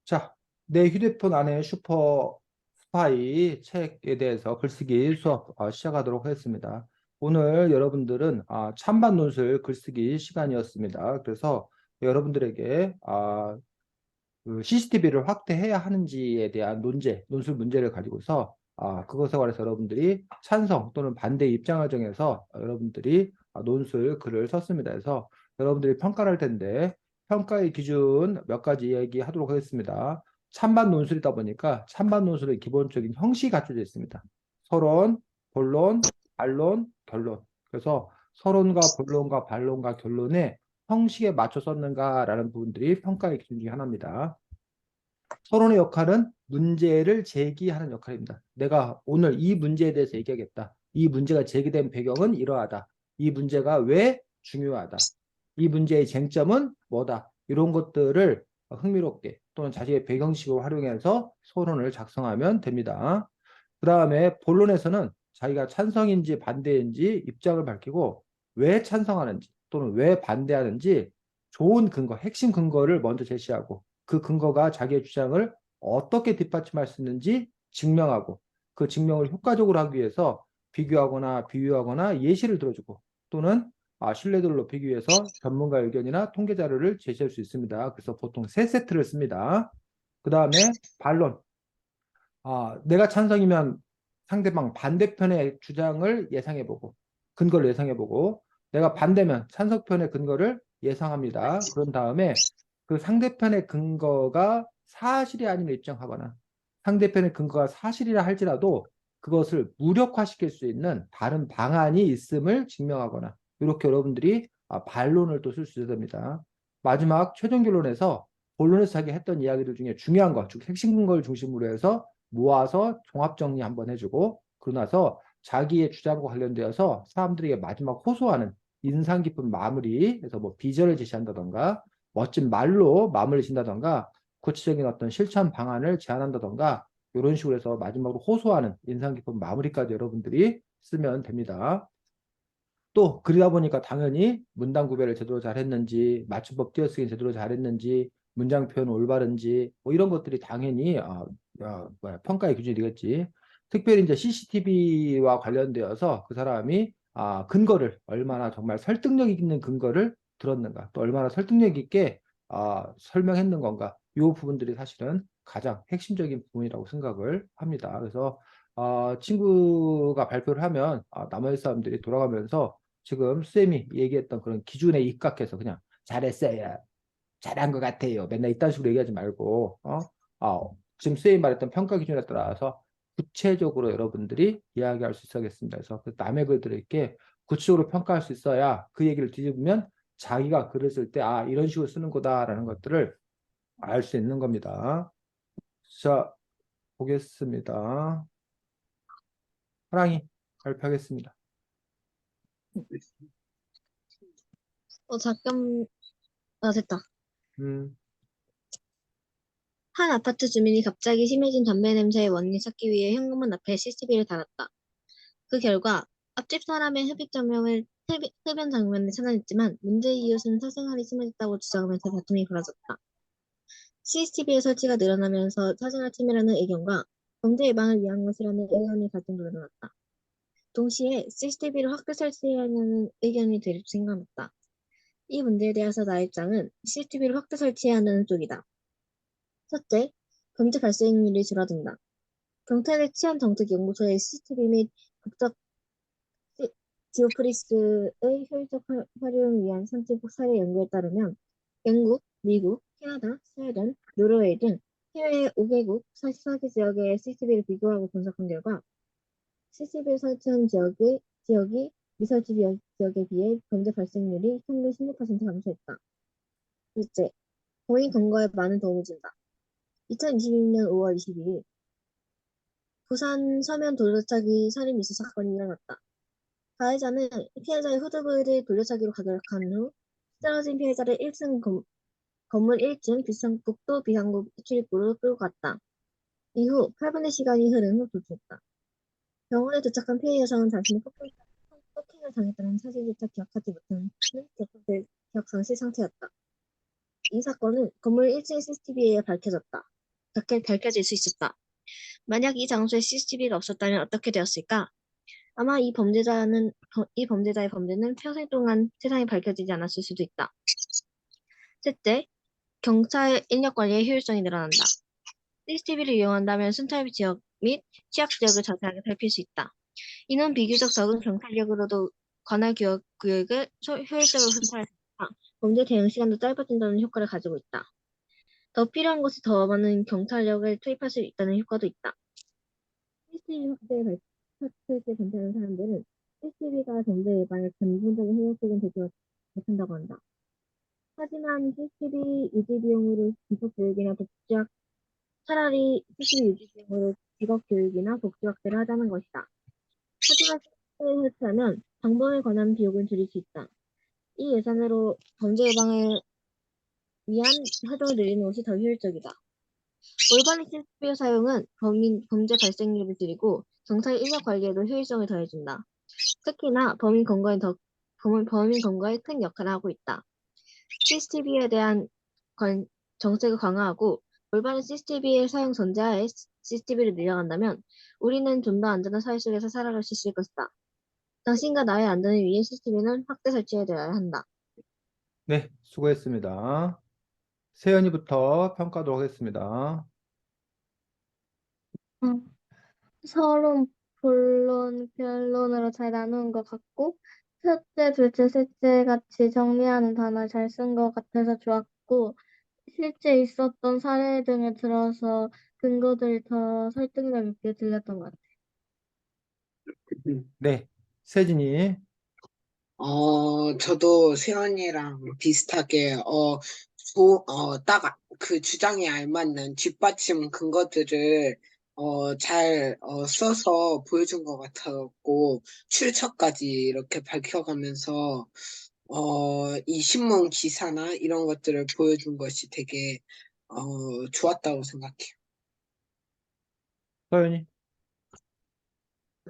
자, 내 휴대폰 안에 슈퍼 스파이 책에 대해서 글쓰기 수업 시작하도록 하겠습니다. 오늘 여러분들은 찬반 논술 글쓰기 시간이었습니다. 그래서 여러분들에게 그 CCTV를 확대해야 하는지에 대한 논술 문제를 가지고서 그것에 관해서 여러분들이 찬성 또는 반대 입장을 정해서 여러분들이 논술 글을 썼습니다. 그래서 여러분들이 평가를 할 텐데 평가의 기준 몇 가지 얘기하도록 하겠습니다. 찬반 논술이다 보니까 찬반 논술의 기본적인 형식이 갖춰져 있습니다. 서론, 본론, 반론, 결론. 그래서 서론과 본론과 반론과 결론의 형식에 맞춰 썼는가라는 부분들이 평가의 기준 중에 하나입니다. 서론의 역할은 문제를 제기하는 역할입니다. 내가 오늘 이 문제에 대해서 얘기하겠다. 이 문제가 제기된 배경은 이러하다. 이 문제가 왜 중요하다. 이 문제의 쟁점은 뭐다. 이런 것들을 흥미롭게 또는 자신의 배경식을 활용해서 서론을 작성하면 됩니다. 그 다음에 본론에서는 자기가 찬성인지 반대인지 입장을 밝히고 왜 찬성하는지 또는 왜 반대하는지 좋은 근거, 핵심 근거를 먼저 제시하고 그 근거가 자기의 주장을 어떻게 뒷받침할 수 있는지 증명하고 그 증명을 효과적으로 하기 위해서 비교하거나 비유하거나 예시를 들어주고 또는 신뢰도를 높이기 위해서 전문가 의견이나 통계 자료를 제시할 수 있습니다. 그래서 보통 세 세트를 씁니다. 그 다음에 반론. 내가 찬성이면 상대방 반대편의 주장을 예상해보고 근거를 예상해보고 내가 반대면 찬성편의 근거를 예상합니다. 그런 다음에 그 상대편의 근거가 사실이 아님을 입증하거나 상대편의 근거가 사실이라 할지라도 그것을 무력화시킬 수 있는 다른 방안이 있음을 증명하거나 이렇게 여러분들이 반론을 또 쓸 수 있어야 됩니다. 마지막 최종 결론에서 본론에서 자기 했던 이야기들 중에 중요한 것, 즉 핵심 근거를 중심으로 해서 모아서 종합 정리 한번 해주고 그러고 나서 자기의 주장과 관련되어서 사람들에게 마지막 호소하는 인상 깊은 마무리, 그래서 뭐 비전을 제시한다던가 멋진 말로 마무리를 진다던가 구체적인 어떤 실천 방안을 제안한다던가 이런 식으로 해서 마지막으로 호소하는 인상 깊은 마무리까지 여러분들이 쓰면 됩니다. 또 그러다 보니까 당연히 문단 구별을 제대로 잘했는지 맞춤법 띄어쓰기 제대로 잘했는지 문장 표현 올바른지 뭐 이런 것들이 당연히 평가의 기준이 되겠지. 특별히 이제 CCTV와 관련되어서 그 사람이 근거를 얼마나 정말 설득력 있는 근거를 들었는가 또 얼마나 설득력 있게 설명했는 건가 이 부분들이 사실은 가장 핵심적인 부분이라고 생각을 합니다. 그래서 친구가 발표를 하면 나머지 사람들이 돌아가면서 지금 쌤이 얘기했던 그런 기준에 입각해서 그냥 잘했어요. 잘한 것 같아요. 맨날 이딴 식으로 얘기하지 말고 지금 쌤이 말했던 평가 기준에 따라서 구체적으로 여러분들이 이야기할 수 있어야겠습니다. 그래서 그 남의 글들을 이렇게 구체적으로 평가할 수 있어야 그 얘기를 뒤집으면 자기가 글을 쓸 때 이런 식으로 쓰는 거다라는 것들을 알 수 있는 겁니다. 자, 보겠습니다. 하랑이 발표하겠습니다. 잠깐, 됐다. 음, 한 아파트 주민이 갑자기 심해진 담배 냄새의 원인을 찾기 위해 현관문 앞에 CCTV를 달았다. 그 결과 앞집 사람의 흡연 장면을 찾아냈지만 문제의 이웃은 사생활이 심해졌다고 주장하면서 다툼이 벌어졌다. CCTV의 설치가 늘어나면서 사생활 침해라는 의견과 범죄 예방을 위한 것이라는 의견이 갈등도 일어났다. 동시에 CCTV를 확대 설치해야 하는 의견이 대립생각났다. 이 문제에 대해서 나의 입장은 CCTV를 확대 설치해야 하는 쪽이다. 첫째, 범죄 발생률이 줄어든다. 경찰의 치안정책연구소의 CCTV 및 법적 지오프리스의 효율적 활용을 위한 선진 사례 연구에 따르면 영국, 미국, 캐나다, 스웨덴, 노르웨이 등 해외 5개국 44개 지역의 CCTV를 비교하고 분석한 결과 CCTV를 설치한 지역이 미설치 지역에 비해 범죄 발생률이 평균 16% 감소했다. 둘째, 공익 근거에 많은 도움을 준다. 2022년 5월 22일 부산 서면 돌려차기 살인 미수 사건이 일어났다. 가해자는 피해자의 후드부를 돌려차기로 가격한 후 쓰러진 피해자를 1층 건물 1층 북도 비상구 출입구로 끌고 갔다. 이후 8분의 시간이 흐른 후 도주했다. 병원에 도착한 피해 여성은 자신이 폭행을 당했다는 사실조차 기억하지 못하는 기억 상실 상태였다. 이 사건은 건물 1층 CCTV에 밝혀졌다. 밝혀질 수 있었다. 만약 이 장소에 CCTV가 없었다면 어떻게 되었을까? 아마 이 범죄자의 범죄는 평생 동안 세상에 밝혀지지 않았을 수도 있다. 셋째, 경찰 인력 관리의 효율성이 늘어난다. CCTV를 이용한다면 순찰 지역 및 취약 지역을 자세하게 살필 수 있다. 이는 비교적 적은 경찰력으로도 관할 구역을 효율적으로 순찰할 수 있다. 범죄 대응 시간도 짧아진다는 효과를 가지고 있다. 더 필요한 곳에 더 많은 경찰력을 투입할 수 있다는 효과도 있다. CCTV 확대를 반대하는 사람들은 CCTV가 범죄 예방에 근본적인 효율적인 대조가 못한다고 한다. 하지만 CCTV 유지 비용으로 기속 교육이나 복지학 차라리 CCTV 유지 비용으로 직업 교육이나 복지 확대를 하자는 것이다. 하지만 CCTV를 설치하면 방범에 관한 비용을 줄일 수 있다. 이 예산으로 범죄 예방을 위한 활동을 늘리는 것이 더 효율적이다. 올바른 CCTV 사용은 범죄 발생률을 줄이고 경찰 인력 관리에도 효율성을 더해준다. 특히나 범인 검거에 큰 역할을 하고 있다. CCTV에 대한 정책을 강화하고 올바른 CCTV의 사용 전제하에 CCTV를 늘려간다면 우리는 좀 더 안전한 사회 속에서 살아갈 수 있을 것이다. 당신과 나의 안전을 위해 CCTV는 확대 설치되어야 한다. 네, 수고했습니다. 세연이부터 평가하도록 하겠습니다. 음, 서론, 본론, 변론으로 잘 나눈 것 같고, 첫째, 둘째, 셋째 같이 정리하는 단어 잘 쓴 것 같아서 좋았고, 실제 있었던 사례 등을 들어서 근거들이 더 설득력 있게 들렸던 것 같아요. 네, 세진이. 저도 세연이랑 비슷하게, 딱 그 주장에 알맞는 뒷받침 근거들을, 써서 보여준 것 같았고, 출처까지 이렇게 밝혀가면서, 이 신문 기사나 이런 것들을 보여준 것이 되게, 좋았다고 생각해요. 서연이.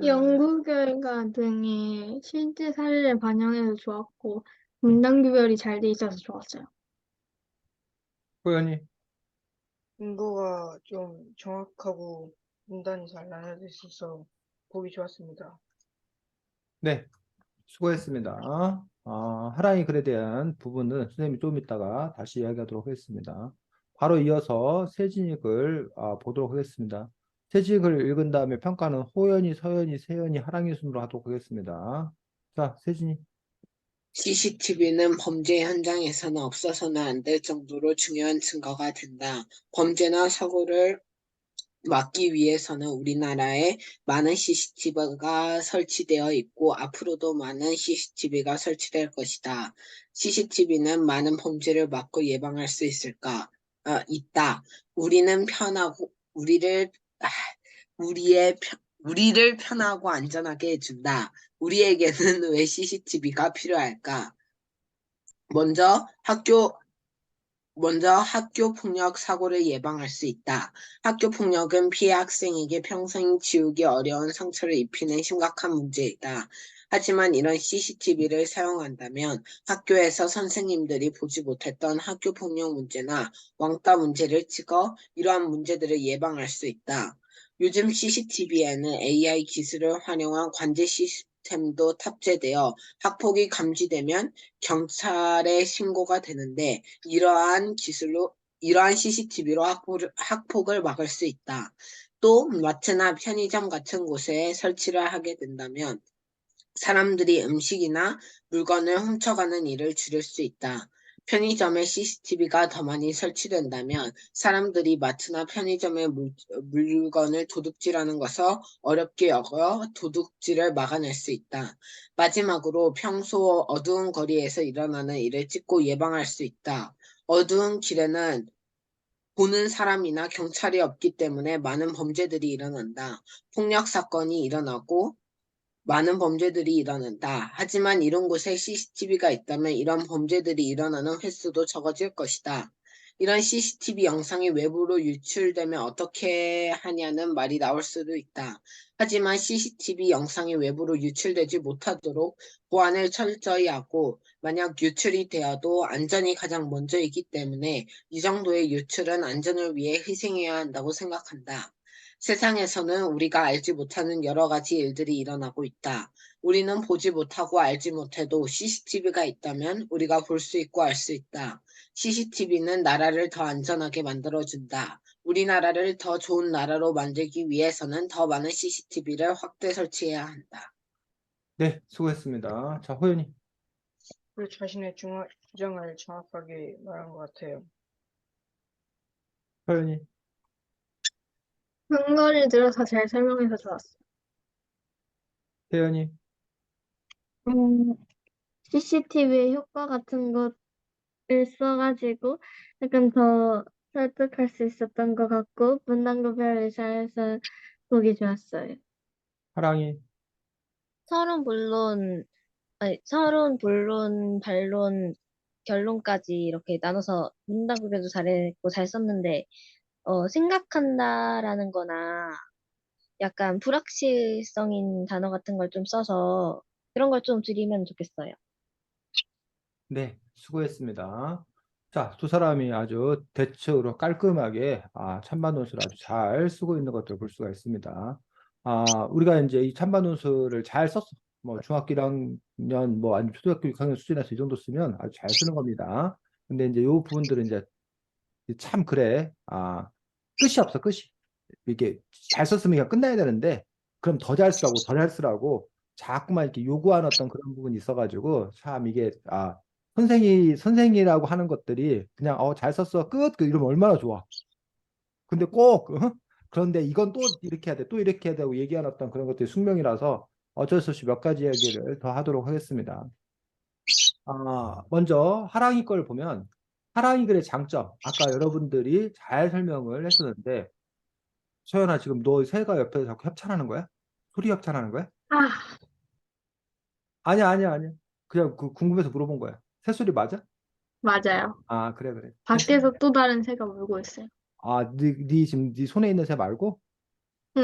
연구 결과 등이 실제 사례를 반영해서 좋았고, 문단 구별이 잘 돼 있어서 좋았어요. 호연이. 근거가 좀 정확하고 문단이 잘 나눠져 있어서 보기 좋았습니다. 네, 수고했습니다. 하랑이 글에 대한 부분은 선생님이 좀 이따가 다시 이야기하도록 하겠습니다. 바로 이어서 세진이 글 보도록 하겠습니다. 세진이 글 읽은 다음에 평가는 호연이, 서연이, 세연이, 하랑이 순으로 하도록 하겠습니다. 자, 세진이. CCTV는 범죄 현장에서는 없어서는 안 될 정도로 중요한 증거가 된다. 범죄나 사고를 막기 위해서는 우리나라에 많은 CCTV가 설치되어 있고 앞으로도 많은 CCTV가 설치될 것이다. CCTV는 많은 범죄를 막고 예방할 수 있을까? 있다. 우리는 편하고 우리를 편하고 안전하게 해준다. 우리에게는 왜 CCTV가 필요할까? 먼저 학교 폭력 사고를 예방할 수 있다. 학교 폭력은 피해 학생에게 평생 지우기 어려운 상처를 입히는 심각한 문제이다. 하지만 이런 CCTV를 사용한다면 학교에서 선생님들이 보지 못했던 학교 폭력 문제나 왕따 문제를 찍어 이러한 문제들을 예방할 수 있다. 요즘 CCTV에는 AI 기술을 활용한 관제 시스템도 탑재되어 학폭이 감지되면 경찰에 신고가 되는데 이러한 CCTV로 학폭을 막을 수 있다. 또 마트나 편의점 같은 곳에 설치를 하게 된다면 사람들이 음식이나 물건을 훔쳐가는 일을 줄일 수 있다. 편의점에 CCTV가 더 많이 설치된다면 사람들이 마트나 편의점의 물건을 도둑질하는 것을 어렵게 여겨 도둑질을 막아낼 수 있다. 마지막으로 평소 어두운 거리에서 일어나는 일을 찍고 예방할 수 있다. 어두운 길에는 보는 사람이나 경찰이 없기 때문에 많은 범죄들이 일어난다. 폭력 사건이 일어나고 많은 범죄들이 일어난다. 하지만 이런 곳에 CCTV가 있다면 이런 범죄들이 일어나는 횟수도 적어질 것이다. 이런 CCTV 영상이 외부로 유출되면 어떻게 하냐는 말이 나올 수도 있다. 하지만 CCTV 영상이 외부로 유출되지 못하도록 보안을 철저히 하고 만약 유출이 되어도 안전이 가장 먼저이기 때문에 이 정도의 유출은 안전을 위해 희생해야 한다고 생각한다. 세상에서는 우리가 알지 못하는 여러 가지 일들이 일어나고 있다. 우리는 보지 못하고 알지 못해도 CCTV가 있다면 우리가 볼 수 있고 알 수 있다. CCTV는 나라를 더 안전하게 만들어준다. 우리나라를 더 좋은 나라로 만들기 위해서는 더 많은 CCTV를 확대 설치해야 한다. 네, 수고했습니다. 자, 호연이. 그리고 자신의 주장을 정확하게 말한 것 같아요. 호연이. 근거를 들어서 잘 설명해서 좋았어. 태연이. CCTV의 효과 같은 것을 써가지고 약간 더 설득할 수 있었던 것 같고 문단 구별을 잘해서 보기 좋았어요. 하랑이. 서론, 본론, 반론, 결론까지 이렇게 나눠서 문단 구별도 잘했고 잘 썼는데, 생각한다라는 거나 약간 불확실성인 단어 같은 걸 좀 써서 그런 걸 좀 줄이면 좋겠어요. 네, 수고했습니다. 자, 두 사람이 아주 대체로 깔끔하게 찬반 논술을 아주 잘 쓰고 있는 것을 볼 수가 있습니다. 우리가 이제 이 찬반 논술을 잘 썼어. 뭐 중학교 1학년 뭐 아니면 초등학교 6학년 수준에서 이 정도 쓰면 아주 잘 쓰는 겁니다. 근데 이제 요 부분들은 이제 참 그래. 끝이 없어, 끝이. 이게 잘 썼으면 그냥 끝나야 되는데 그럼 더 잘 쓰라고 더 잘 쓰라고 자꾸만 이렇게 요구하는 어떤 그런 부분이 있어가지고 참 이게 선생이라고 하는 것들이 그냥 잘 썼어 끝 이러면 얼마나 좋아. 근데 꼭 그런데 이건 또 이렇게 해야 돼 또 이렇게 해야 되고 얘기하는 어떤 그런 것들이 숙명이라서 어쩔 수 없이 몇 가지 얘기를 더 하도록 하겠습니다. 먼저 하랑이 걸 보면 하랑이 글의 장점 아까 여러분들이 잘 설명을 했었는데 소연아, 지금 너 새가 옆에서 자꾸 협찬하는 거야? 소리 협찬하는 거야? 아, 아니야, 아니야, 아니야. 그냥 궁금해서 물어본 거야. 새소리 맞아? 맞아요. 그래, 그래. 밖에서 또 다른 새가 울고 있어요. 지금 네 손에 있는 새 말고? 네,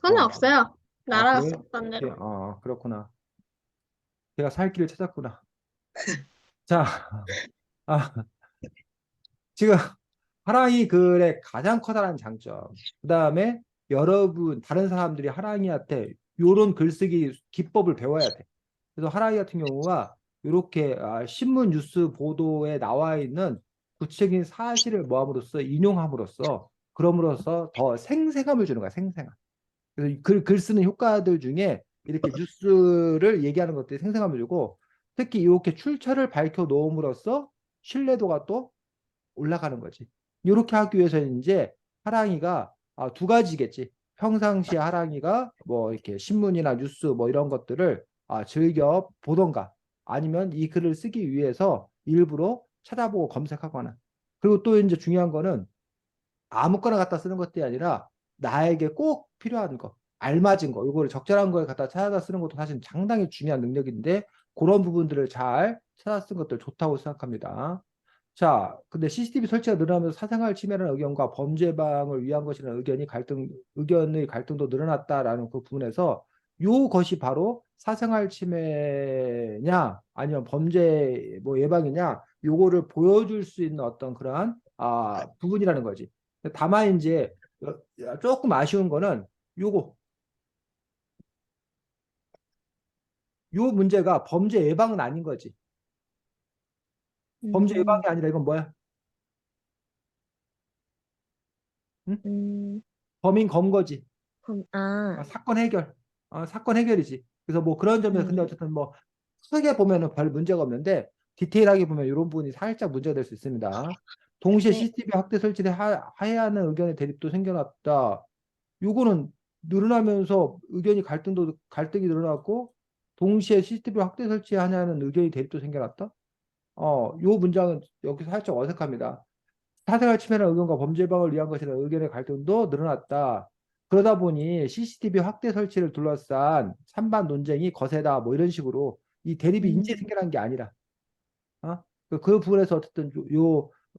손에 어, 없어요. 그래? 날아갔어, 딴 데로. 그렇구나. 걔가 살 길을 찾았구나. 자, 아, 지금 하랑이 글의 가장 커다란 장점. 그 다음에 여러분, 다른 사람들이 하랑이한테 요런 글쓰기 기법을 배워야 돼. 그래서 하랑이 같은 경우가 이렇게 신문 뉴스 보도에 나와 있는 구체적인 사실을 모함으로써 인용함으로써 그럼으로써 더 생생함을 주는 거야, 생생함. 그래서 글 쓰는 효과들 중에 이렇게 뉴스를 얘기하는 것들이 생생함을 주고 특히 이렇게 출처를 밝혀 놓음으로써 신뢰도가 또 올라가는 거지. 이렇게 하기 위해서는 이제 하랑이가 두 가지겠지. 평상시에 하랑이가 뭐 이렇게 신문이나 뉴스 뭐 이런 것들을 즐겨 보던가 아니면 이 글을 쓰기 위해서 일부러 찾아보고 검색하거나 그리고 또 이제 중요한 거는 아무거나 갖다 쓰는 것들이 아니라 나에게 꼭 필요한 거, 알맞은 거, 이거를 적절한 거에 갖다 찾아다 쓰는 것도 사실 상당히 중요한 능력인데 그런 부분들을 잘 찾아 쓴 것들 좋다고 생각합니다. 자, 근데 CCTV 설치가 늘어나면서 사생활 침해라는 의견과 범죄 예방을 위한 것이라는 의견의 갈등도 늘어났다라는 그 부분에서 이것이 바로 사생활 침해냐 아니면 범죄 뭐 예방이냐 요거를 보여줄 수 있는 어떤 그러한 부분이라는 거지. 다만 이제 조금 아쉬운 거는 요거 요 문제가 범죄 예방은 아닌 거지. 범죄 예방이 아니라 이건 뭐야? 응? 범인 검거지. 사건 해결. 사건 해결이지. 그래서 뭐 그런 점에서 근데 어쨌든 뭐 크게 보면은 별 문제가 없는데 디테일하게 보면 이런 부분이 살짝 문제가 될 수 있습니다. 동시에 네. CCTV 확대 설치를 해야 하는 의견의 대립도 생겨났다. 요거는 늘어나면서 갈등이 늘어났고 동시에 CCTV 확대 설치하냐는 의견이 대립도 생겨났다. 요 문장은 여기서 살짝 어색합니다. 사생활 침해라는 의견과 범죄 예방을 위한 것이라는 의견의 갈등도 늘어났다. 그러다 보니 CCTV 확대 설치를 둘러싼 찬반 논쟁이 거세다. 뭐 이런 식으로 이 대립이 인제 생겨난 게 아니라 그 부분에서 어쨌든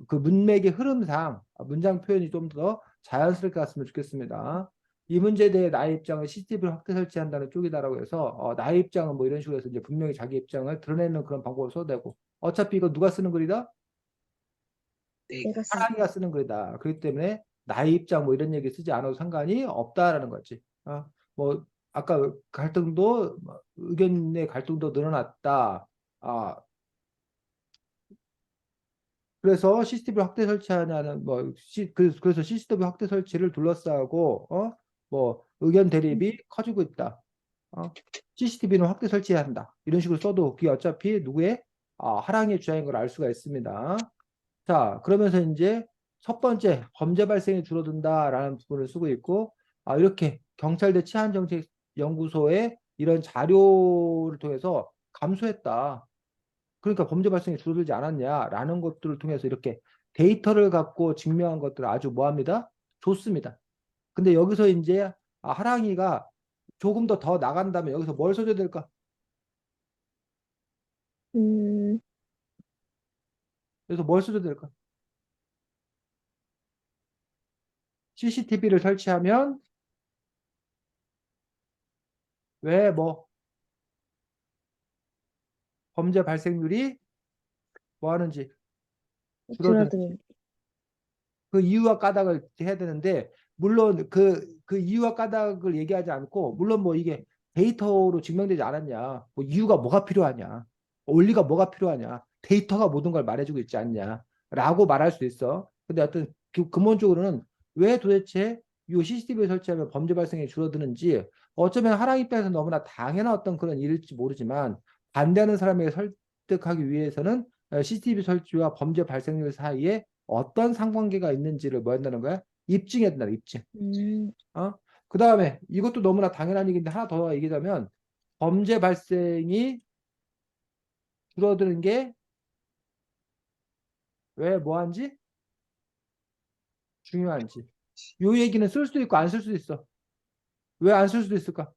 그 문맥의 흐름상 문장 표현이 좀 더 자연스럽게 갔으면 좋겠습니다. 이 문제에 대해 나의 입장을 CCTV를 확대 설치한다는 쪽이다라고 해서 나의 입장은 뭐 이런 식으로 해서 이제 분명히 자기 입장을 드러내는 그런 방법을 써도 되고 어차피 이거 누가 쓰는 글이다? 내가 쓴 사랑이가 쓰는 글이다. 그렇기 때문에 나의 입장 뭐 이런 얘기 쓰지 않아도 상관이 없다라는 거지. 뭐 아까 갈등도 의견의 갈등도 늘어났다. 그래서 CCTV 확대 설치하냐는 그래서 CCTV 확대 설치를 둘러싸고 뭐 의견 대립이 커지고 있다. CCTV는 확대 설치해야 한다. 이런 식으로 써도 그게 어차피 누구의 하랑의 주장인 걸 알 수가 있습니다. 자, 그러면서 이제 첫 번째 범죄 발생이 줄어든다라는 부분을 쓰고 있고 이렇게 경찰대 치안정책연구소의 이런 자료를 통해서 감소했다. 그러니까 범죄 발생이 줄어들지 않았냐라는 것들을 통해서 이렇게 데이터를 갖고 증명한 것들을 아주 뭐합니다? 좋습니다. 근데 여기서 이제 하랑이가 조금 더 나간다면 여기서 뭘 써줘야 될까? 음, 여기서 뭘 써줘야 될까? CCTV를 설치하면 왜 뭐 범죄 발생률이 뭐 하는지 줄어드는 줄어드는 그 이유와 까닭을 해야 되는데 물론 그 이유와 까닭을 얘기하지 않고 물론 뭐 이게 데이터로 증명되지 않았냐 뭐 이유가 뭐가 필요하냐 원리가 뭐가 필요하냐 데이터가 모든 걸 말해주고 있지 않냐라고 말할 수 있어. 근데 어떤 근본적으로는 왜 도대체 이 CCTV를 설치하면 범죄 발생이 줄어드는지 어쩌면 하랑 입장에서 너무나 당연한 어떤 그런 일일지 모르지만 반대하는 사람에게 설득하기 위해서는 CCTV 설치와 범죄 발생률 사이에 어떤 상관계가 있는지를 뭐 한다는 거야? 입증해야 된다, 입증. 어? 그 다음에 이것도 너무나 당연한 얘기인데 하나 더 얘기하자면 범죄 발생이 줄어드는 게 왜 뭐한지 중요한지. 요 얘기는 쓸 수도 있고 안 쓸 수도 있어. 왜 안 쓸 수도 있을까?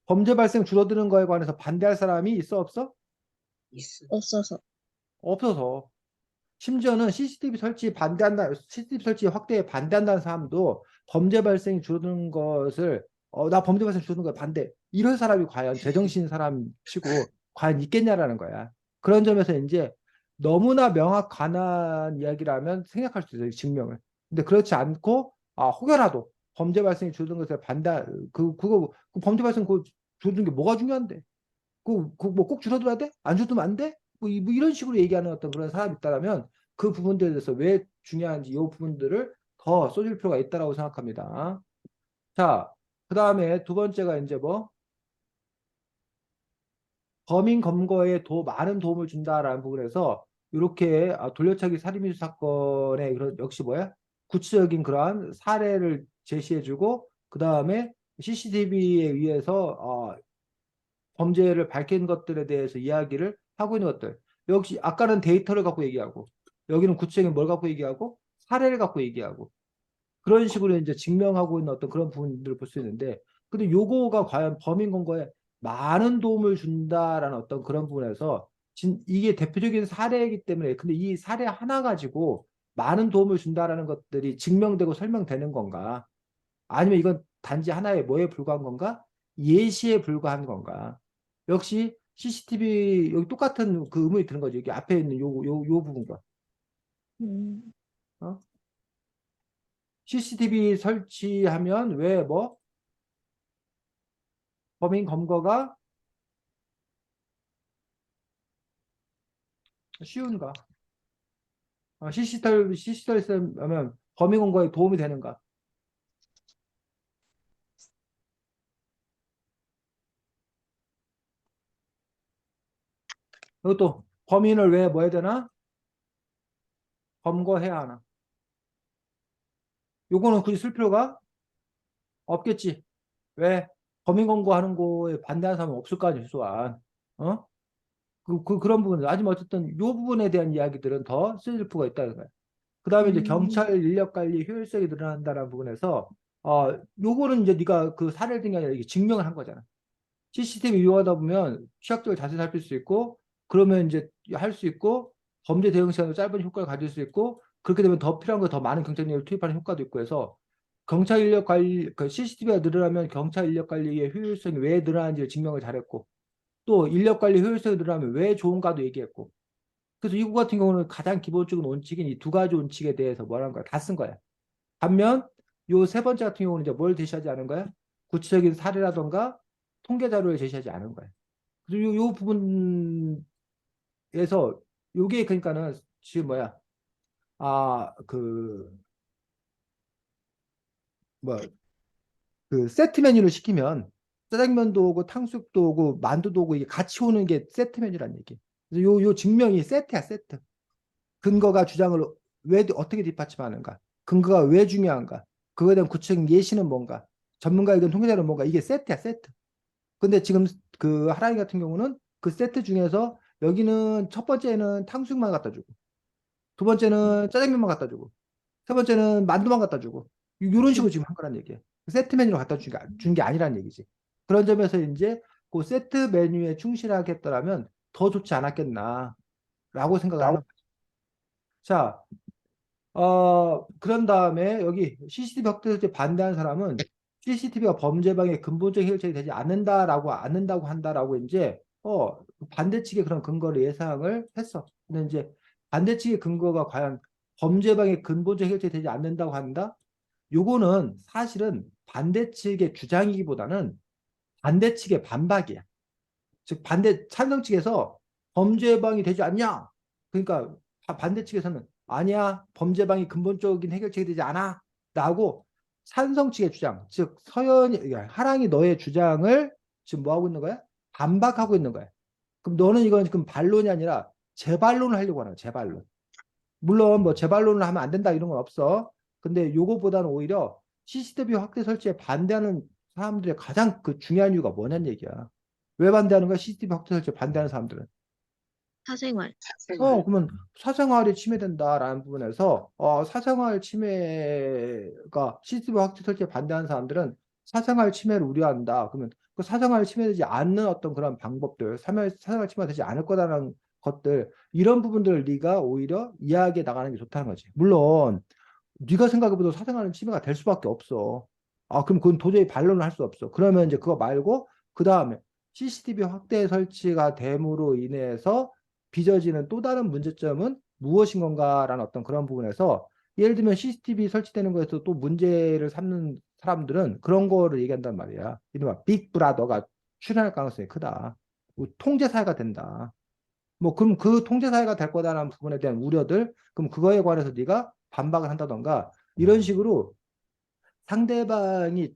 범죄 발생 줄어드는 거에 관해서 반대할 사람이 있어 없어? 있어. 없어서 없어서. 심지어는 CCTV 설치 확대에 반대한다는 사람도 범죄 발생이 줄어드는 것을 나 범죄 발생 줄어드는 거에 반대. 이런 사람이 과연 제정신 사람 치고 과연 있겠냐라는 거야. 그런 점에서 이제 너무나 명확한 이야기라면 생략할 수 있어요, 증명을. 근데 그렇지 않고 혹여라도 범죄 발생이 줄어드는 것에 반대 그 범죄 발생 줄어드는 게 뭐가 중요한데? 뭐 꼭 줄어들어야 돼? 안 줄어들면 안 돼? 뭐 이런 식으로 얘기하는 어떤 그런 사람이 있다면 그 부분들에 대해서 왜 중요한지 이 부분들을 더 써줄 필요가 있다고 생각합니다. 자, 그 다음에 두 번째가 이제 뭐 범인 검거에 많은 도움을 준다라는 부분에서 이렇게 돌려차기 살인미수 사건의 그런 역시 뭐야? 구체적인 그러한 사례를 제시해주고 그 다음에 CCTV에 의해서 범죄를 밝힌 것들에 대해서 이야기를 하고 있는 것들. 역시 아까는 데이터를 갖고 얘기하고 여기는 구체적인 뭘 갖고 얘기하고 사례를 갖고 얘기하고 그런 식으로 이제 증명하고 있는 어떤 그런 부분들을 볼 수 있는데 근데 요거가 과연 범인 검거에 많은 도움을 준다라는 어떤 그런 부분에서 이게 대표적인 사례이기 때문에 근데 이 사례 하나 가지고 많은 도움을 준다라는 것들이 증명되고 설명되는 건가? 아니면 이건 단지 하나의 뭐에 불과한 건가? 예시에 불과한 건가? 역시 CCTV 여기 똑같은 그 의문이 드는 거죠. 여기 앞에 있는 요 부분과. 음, 어? CCTV 설치하면 왜 뭐 범인 검거가 쉬운가? CCTV 하면 범인 검거에 도움이 되는가? 이것도 범인을 왜 뭐 해야 되나? 검거해야 하나? 요거는 굳이 쓸 필요가 없겠지. 왜? 범인 검거하는 거에 반대하는 사람은 없을 거 아니야, 최소한. 어? 그런 부분, 하지만 어쨌든 이 부분에 대한 이야기들은 더 쓰일 필요가 있다는 거예요. 그 다음에 이제 경찰 인력 관리 효율성이 늘어난다는 부분에서, 요거는 이제 네가 그 사례를 든 게 아니라 이게 증명을 한 거잖아. CCTV 이용하다 보면 취약점을 자세히 살필 수 있고, 그러면 이제 할 수 있고, 범죄 대응 시간도 짧은 효과를 가질 수 있고 그렇게 되면 더 필요한 거 더 많은 경찰력을 투입하는 효과도 있고 해서 경찰 인력 관리, 그 CCTV가 늘어나면 경찰 인력 관리의 효율성이 왜 늘어나는지를 증명을 잘했고 또 인력 관리 효율성이 늘어나면 왜 좋은가도 얘기했고 그래서 이거 같은 경우는 가장 기본적인 원칙인 이 두 가지 원칙에 대해서 뭐라는 거야? 다 쓴 거야. 반면 요 세 번째 같은 경우는 이제 뭘 제시하지 않은 거야? 구체적인 사례라던가 통계 자료를 제시하지 않은 거야. 그래서 요 부분에서 요게 그러니까는 지금 뭐야? 뭐, 그 세트 메뉴를 시키면 짜장면도 오고 탕수육도 오고 만두도 오고 이게 같이 오는 게 세트 메뉴란 얘기. 그래서 요 증명이 세트야, 세트. 근거가 주장을 왜 어떻게 뒷받침하는가? 근거가 왜 중요한가? 그거에 대한 구체적인 예시는 뭔가? 전문가 의견 통계자는 뭔가? 이게 세트야, 세트. 근데 지금 그 하라이 같은 경우는 그 세트 중에서 여기는 첫 번째는 탕수육만 갖다 주고 두 번째는 짜장면만 갖다 주고 세 번째는 만두만 갖다 주고 이런 식으로 지금 한 거란 얘기예요. 세트 메뉴로 갖다 준 게 아니란 얘기지. 그런 점에서 이제 그 세트 메뉴에 충실하게 했더라면 더 좋지 않았겠나라고 생각을 하는 거죠. 자, 그런 다음에 여기 CCTV 확대 설치 반대하는 사람은 CCTV가 범죄 방해 근본적인 해결책이 되지 않는다고 한다라고 이제 반대 측의 그런 근거를 예상을 했어. 근데 이제 반대 측의 근거가 과연 범죄 방해 근본적 해결책이 되지 않는다고 한다? 요거는 사실은 반대 측의 주장이기보다는 반대 측의 반박이야. 즉 반대 찬성 측에서 범죄 예방이 되지 않냐? 그러니까 반대 측에서는 아니야, 범죄 예방이 근본적인 해결책이 되지 않아. 라고 찬성 측의 주장, 즉 서연이 하랑이 너의 주장을 지금 뭐 하고 있는 거야? 반박하고 있는 거야. 그럼 너는 이건 지금 반론이 아니라 재반론을 하려고 하는 거야. 재반론. 물론 뭐 재반론을 하면 안 된다 이런 건 없어. 근데 요거보다는 오히려 CCTV 확대 설치에 반대하는 사람들의 가장 그 중요한 이유가 뭐냐는 얘기야. 왜 반대하는 거야? CCTV 확대 설치에 반대하는 사람들은. 사생활. 사생활. 그러면 사생활이 침해된다라는 부분에서 사생활 침해가 CCTV 확대 설치에 반대하는 사람들은 사생활 침해를 우려한다. 그러면 그 사생활 침해되지 않는 어떤 그런 방법들, 사생활 침해가 되지 않을 거다라는 것들 이런 부분들을 네가 오히려 이야기해 나가는 게 좋다는 거지. 물론 네가 생각해봐도 사생활은 침해가 될 수밖에 없어. 그럼 그건 도저히 반론을 할 수 없어. 그러면 이제 그거 말고 그 다음에 CCTV 확대 설치가 됨으로 인해서 빚어지는 또 다른 문제점은 무엇인 건가라는 어떤 그런 부분에서 예를 들면 CCTV 설치되는 거에서 또 문제를 삼는 사람들은 그런 거를 얘기한단 말이야. 이른바 빅브라더가 출현할 가능성이 크다. 통제 사회가 된다. 뭐 그럼 그 통제 사회가 될 거다라는 부분에 대한 우려들, 그럼 그거에 관해서 네가 반박을 한다던가 이런 식으로 상대방이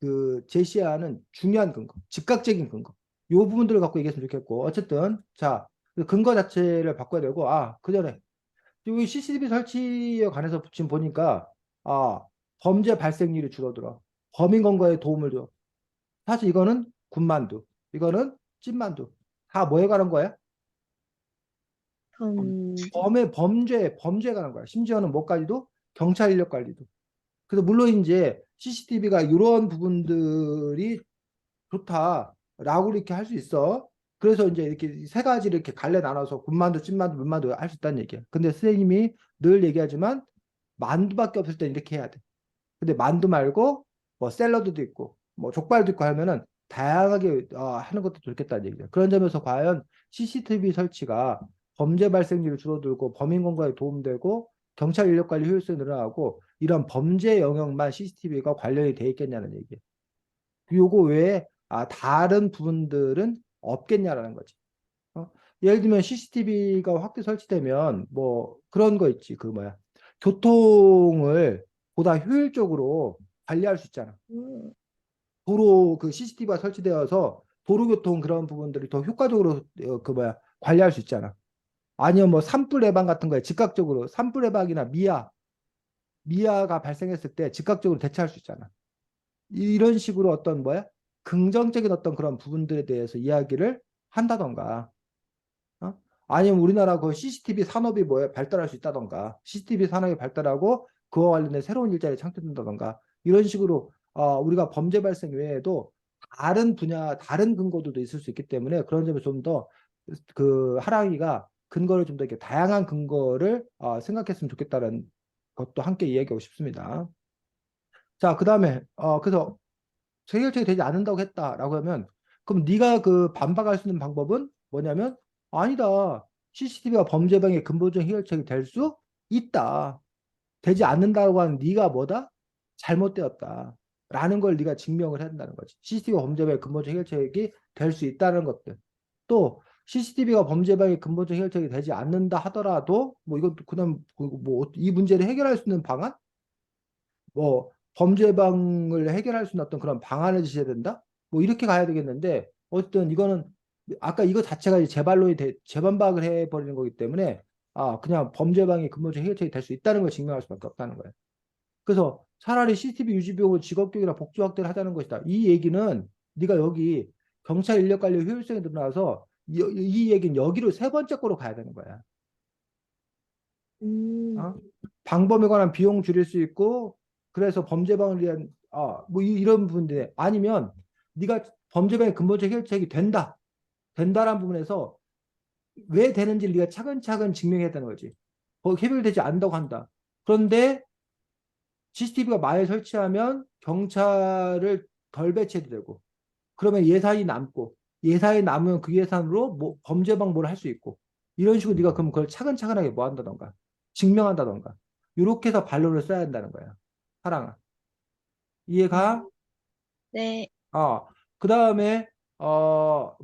그 제시하는 중요한 근거, 즉각적인 근거, 요 부분들을 갖고 얘기했으면 좋겠고 어쨌든 자, 그 근거 자체를 바꿔야 되고 그 전에 여기 CCTV 설치에 관해서 지금 보니까 범죄 발생률이 줄어들어. 범인 검거에 도움을 줘. 사실 이거는 군만두, 이거는 찐만두. 다 뭐에 관한 거야? 범죄에 관한 거야. 심지어는 뭐까지도 경찰 인력 관리도. 그래서 물론 이제 CCTV가 이런 부분들이 좋다라고 이렇게 할 수 있어. 그래서 이제 이렇게 세 가지를 이렇게 갈래 나눠서 군만두, 찐만두, 문만두 할 수 있다는 얘기야. 근데 선생님이 늘 얘기하지만 만두밖에 없을 때 이렇게 해야 돼. 근데 만두 말고 뭐 샐러드도 있고 뭐 족발도 있고 하면은 다양하게 하는 것도 좋겠다는 얘기죠. 그런 점에서 과연 CCTV 설치가 범죄 발생률이 줄어들고 범인 검거에 도움되고 경찰 인력 관리 효율성이 늘어나고 이런 범죄 영역만 CCTV가 관련이 돼 있겠냐는 얘기예요. 요거 외에 다른 부분들은 없겠냐라는 거지. 예를 들면 CCTV가 확대 설치되면 뭐 그런 거 있지. 그 뭐야. 교통을 보다 효율적으로 관리할 수 있잖아. 도로 그 CCTV가 설치되어서 도로교통 그런 부분들을 더 효과적으로 그 뭐야 관리할 수 있잖아. 아니면 뭐 산불 예방 같은 거에 즉각적으로 산불 예방이나 미아가 발생했을 때 즉각적으로 대처할 수 있잖아. 이런 식으로 어떤 뭐야 긍정적인 어떤 그런 부분들에 대해서 이야기를 한다던가 아니면 우리나라 그 CCTV 산업이 뭐야 발달할 수 있다던가 CCTV 산업이 발달하고 그와 관련된 새로운 일자리 창출된다던가 이런 식으로 우리가 범죄 발생 외에도 다른 분야 다른 근거들도 있을 수 있기 때문에 그런 점에 좀 더 그 하랑이가 근거를 좀 더 이렇게 다양한 근거를 생각했으면 좋겠다는 것도 함께 이야기하고 싶습니다. 자, 그다음에 그래서 해결책이 되지 않는다고 했다라고 하면 그럼 네가 그 반박할 수 있는 방법은 뭐냐면 아니다. CCTV가 범죄 방의 근본적인 해결책이 될 수 있다. 되지 않는다고 하는 네가 뭐다? 잘못되었다. 라는 걸 네가 증명을 해야 된다는 거지. CCTV가 범죄 방의 근본적 해결책이 될 수 있다는 것들. 또 CCTV가 범죄 방의 근본적 해결책이 되지 않는다 하더라도 뭐 이건 그다음 뭐 이 문제를 해결할 수 있는 방안? 뭐 범죄방을 해결할 수 있는 어떤 그런 방안을 제시해야 된다? 뭐 이렇게 가야 되겠는데 어쨌든 이거는 아까 이거 자체가 이제 재반론이 재반박을 해버리는 거기 때문에 그냥 범죄방이 근본적 해결책이 될 수 있다는 걸 증명할 수밖에 없다는 거예요. 그래서 차라리 CCTV 유지 비용을 직업교육이나 복지 확대를 하자는 것이다. 이 얘기는 네가 여기 경찰 인력 관리 효율성이 드러나서 이 얘기는 여기로 세 번째 거로 가야 되는 거야. 어? 방범에 관한 비용 줄일 수 있고 그래서 범죄방을 위한 뭐 이런 부분들 아니면 네가 범죄방의 근본적 해결책이 된다라는 부분에서 왜 되는지를 네가 차근차근 증명해야 되는 거지. 해결되지 않는다고 한다. 그런데 CCTV가 많이 설치하면 경찰을 덜 배치해도 되고 그러면 예산이 남고 예산이 남으면 그 예산으로 뭐 범죄방 뭐를 할 수 있고 이런 식으로 네가 그럼 그걸 차근차근하게 뭐 한다던가 증명한다던가 이렇게 해서 반론을 써야 한다는 거야. 사랑아. 이해가? 네. 그 다음에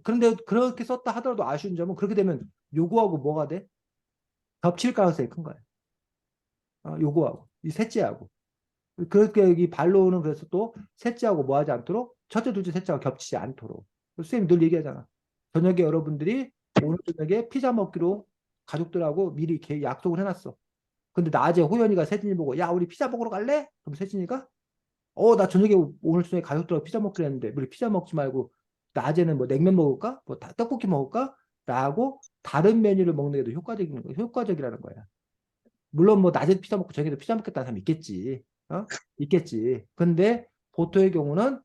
그런데 그렇게 썼다 하더라도 아쉬운 점은 그렇게 되면 요거하고 뭐가 돼? 겹칠 가능성이 큰 거야. 요거하고 이 셋째하고 그렇게 여기 반론은 그래서 또 셋째하고 뭐 하지 않도록 첫째, 둘째, 셋째하고 겹치지 않도록 선생님이 늘 얘기하잖아. 저녁에 여러분들이 오늘 저녁에 피자 먹기로 가족들하고 미리 이렇게 약속을 해놨어. 근데 낮에 호연이가 세진이 보고 야 우리 피자 먹으러 갈래? 그럼 세진이가 나 저녁에 오늘 저녁에 가족들하고 피자 먹기로 했는데 우리 피자 먹지 말고 낮에는 뭐 냉면 먹을까? 뭐 떡볶이 먹을까? 라고 다른 메뉴를 먹는 게 더 효과적이라는 거야. 물론 뭐 낮에 피자 먹고 저녁에도 피자 먹겠다는 사람 있겠지. 있겠지. 근데 보통의 경우는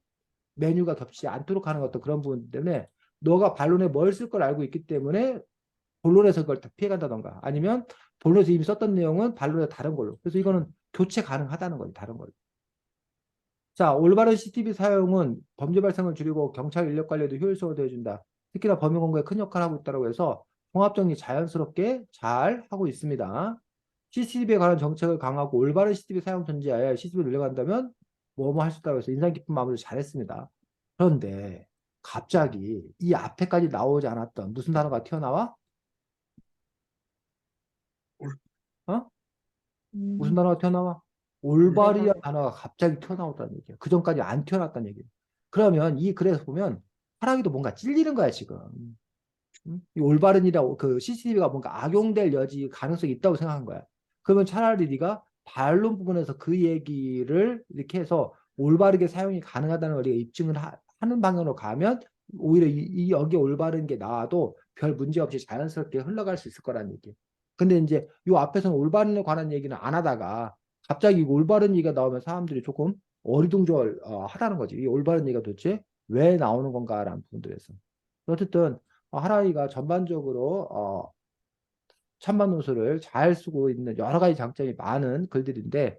메뉴가 겹치지 않도록 하는 어떤 그런 부분 때문에 너가 반론에 뭘 쓸 걸 알고 있기 때문에 본론에서 그걸 다 피해간다던가 아니면 본론에서 이미 썼던 내용은 반론에 다른 걸로. 그래서 이거는 교체 가능하다는 거지. 다른 걸로. 자, 올바른 CCTV 사용은 범죄 발생을 줄이고 경찰 인력 관리에도 효율성을 더해준다. 특히나 범행 공고에 큰 역할을 하고 있다고 해서 종합정리 자연스럽게 잘 하고 있습니다. CCTV에 관한 정책을 강화하고 올바른 CCTV 사용 전제하에 CCTV를 늘려간다면 뭐뭐 할 수 있다고 해서 인상 깊은 마무리 잘했습니다. 그런데 갑자기 이 앞에까지 나오지 않았던 무슨 단어가 튀어나와? 어? 무슨 단어가 튀어나와? 올바리한 단어가 갑자기 튀어나왔다는 얘기야. 그 전까지 안 튀어나왔다는 얘기야. 그러면 이 글에서 보면 하락이도 뭔가 찔리는 거야, 지금. 이 올바른이라고 그 CCTV가 뭔가 악용될 여지 가능성이 있다고 생각한 거야. 그러면 차라리 네가 반론 부분에서 그 얘기를 이렇게 해서 올바르게 사용이 가능하다는 걸 네가 입증을 하는 방향으로 가면 오히려 여기 올바른 게 나와도 별 문제 없이 자연스럽게 흘러갈 수 있을 거라는 얘기. 근데 이제 이 앞에서는 올바른에 관한 얘기는 안 하다가 갑자기 올바른 얘기가 나오면 사람들이 조금 어리둥절 하다는 거지. 이 올바른 얘기가 도대체 왜 나오는 건가라는 부분들에서. 어쨌든 하라이가 전반적으로 찬반 논술을 잘 쓰고 있는 여러 가지 장점이 많은 글들인데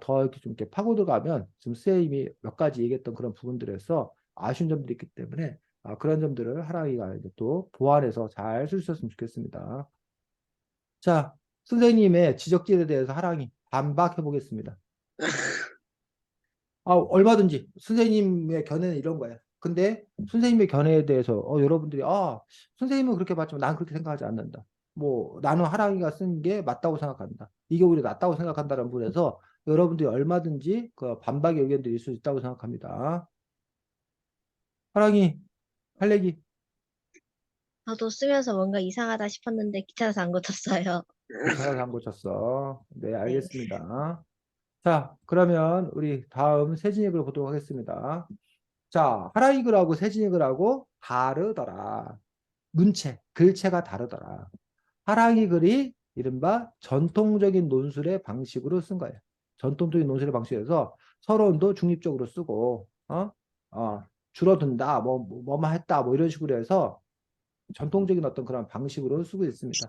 더 이렇게 좀 이렇게 파고 들어가면 지금 선생님이 몇 가지 얘기했던 그런 부분들에서 아쉬운 점들이 있기 때문에 그런 점들을 하라이가 이제 또 보완해서 잘 쓸 수 있었으면 좋겠습니다. 자, 선생님의 지적질에 대해서 하랑이 반박해 보겠습니다. 얼마든지 선생님의 견해는 이런 거야. 근데 선생님의 견해에 대해서 여러분들이 선생님은 그렇게 봤지만 난 그렇게 생각하지 않는다. 뭐 나는 하랑이가 쓴 게 맞다고 생각한다. 이게 오히려 낫다고 생각한다는 부분에서 여러분들이 얼마든지 그 반박의 의견들이 있을 수 있다고 생각합니다. 하랑이 할 얘기. 저도 쓰면서 뭔가 이상하다 싶었는데 귀찮아서 안 고쳤어요. 잘안 고쳤어. 네, 네. 알겠습니다. 자, 그러면 우리 다음 세진이 글 보도록 하겠습니다. 자, 하라이 글하고 세진이 글하고 다르더라. 문체, 글체가 다르더라. 하라이 글이 이른바 전통적인 논술의 방식으로 쓴 거예요. 전통적인 논술의 방식에서 서론도 중립적으로 쓰고, 줄어든다, 뭐만 했다, 뭐 이런 식으로 해서 전통적인 어떤 그런 방식으로 쓰고 있습니다.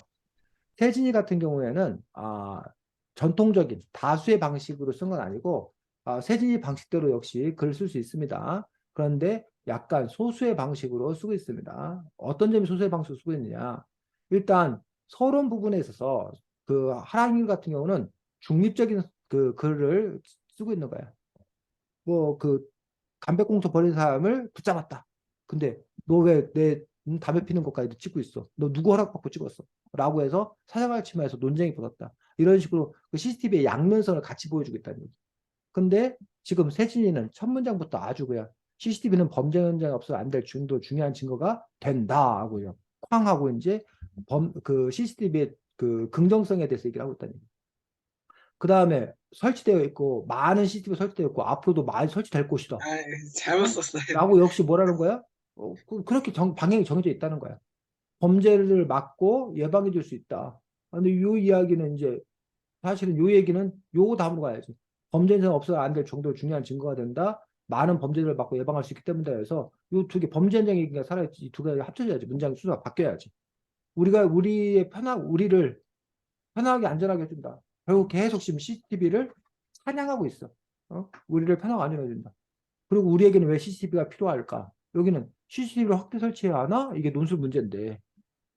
세진이 같은 경우에는 전통적인 다수의 방식으로 쓴 건 아니고 세진이 방식대로 역시 글을 쓸 수 있습니다. 그런데 약간 소수의 방식으로 쓰고 있습니다. 어떤 점이 소수의 방식으로 쓰고 있느냐? 일단 서론 부분에 있어서 그 하랑이 같은 경우는 중립적인 그 글을 쓰고 있는 거야. 뭐 그 담배꽁초 버린 사람을 붙잡았다. 근데 너 왜 내 담배 피는 것까지도 찍고 있어? 너 누구 허락받고 찍었어? 라고 해서 사생활 침해에서 논쟁이 벌었다. 이런 식으로 그 CCTV의 양면선을 같이 보여주고 있다는 거지. 근데 지금 세진이는 첫 문장부터 아주 그냥 CCTV는 범죄 현장에 없어 안 될 중도 중요한 증거가 된다 하고요. 쾅 하고 이제 그 CCTV의 그 긍정성에 대해서 얘기를 하고 있다는 거예요. 그 다음에 설치되어 있고 많은 CCTV 설치되어 있고 앞으로도 많이 설치될 것이다. 아, 잘못 썼어요. 라고 역시 뭐라는 거야? 그렇게 방향이 정해져 있다는 거야. 범죄를 막고 예방해 줄 수 있다. 근데 이 이야기는 이제 사실은 이 얘기는 요 다음으로 가야지. 범죄는 없어서 안 될 정도로 중요한 증거가 된다. 많은 범죄를 막고 예방할 수 있기 때문에 해서 이 두 개 범죄 현장 얘기가 살아있지. 이 두 개가 합쳐져야지. 문장 순서가 바뀌어야지. 우리가 우리를 편하게 안전하게 해준다. 결국 계속 지금 CCTV를 찬양하고 있어. 우리를 편하게 안전해준다. 그리고 우리에게는 왜 CCTV가 필요할까? 여기는 CCTV를 확대 설치해야 하나? 이게 논술 문제인데.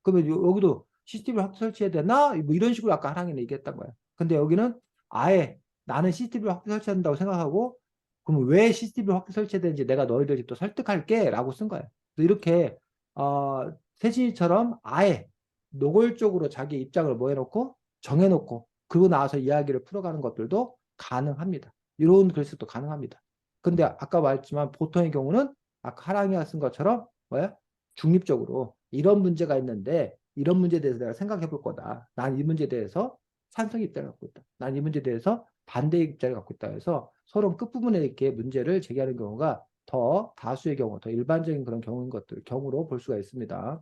그러면 여기도 CCTV를 확대 설치해야 되나? 뭐 이런 식으로 아까 하랑이는 얘기했던 거야. 근데 여기는 아예 나는 CCTV를 확대 설치한다고 생각하고 그럼 왜 CCTV를 확대 설치해야 되는지 내가 너희들 집도 설득할게 라고 쓴 거야. 이렇게 세진이처럼 아예 노골적으로 자기 입장을 뭐 해놓고 정해놓고 그러고 나서 이야기를 풀어가는 것들도 가능합니다. 이런 글쓰기도 가능합니다. 근데 아까 말했지만 보통의 경우는 아까 하랑이가 쓴 것처럼 뭐야? 중립적으로 이런 문제가 있는데 이런 문제에 대해서 내가 생각해 볼 거다. 난 이 문제에 대해서 찬성 입장을 갖고 있다. 난 이 문제에 대해서 반대 입장을 갖고 있다 해서 서로 끝부분에 이렇게 문제를 제기하는 경우가 더 다수의 경우, 더 일반적인 그런 경우로 볼 수가 있습니다.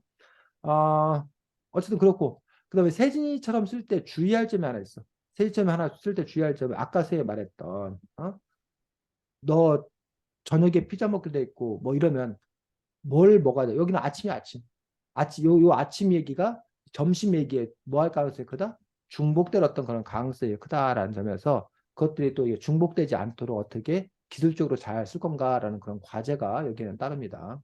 어쨌든 그렇고 그다음에 세진이처럼 쓸 때 주의할 점이 하나 있어. 세진점 하나 쓸 때 주의할 점은 아까 세 말했던 너 저녁에 피자 먹기도 했고 뭐 이러면 뭘 먹어야 돼? 여기는 아침이 아침. 요 아침 얘기가 점심 얘기에 뭐 할 가능성이 크다? 중복될 어떤 그런 가능성이 크다라는 점에서 그것들이 또 중복되지 않도록 어떻게 기술적으로 잘 쓸 건가라는 그런 과제가 여기에는 따릅니다.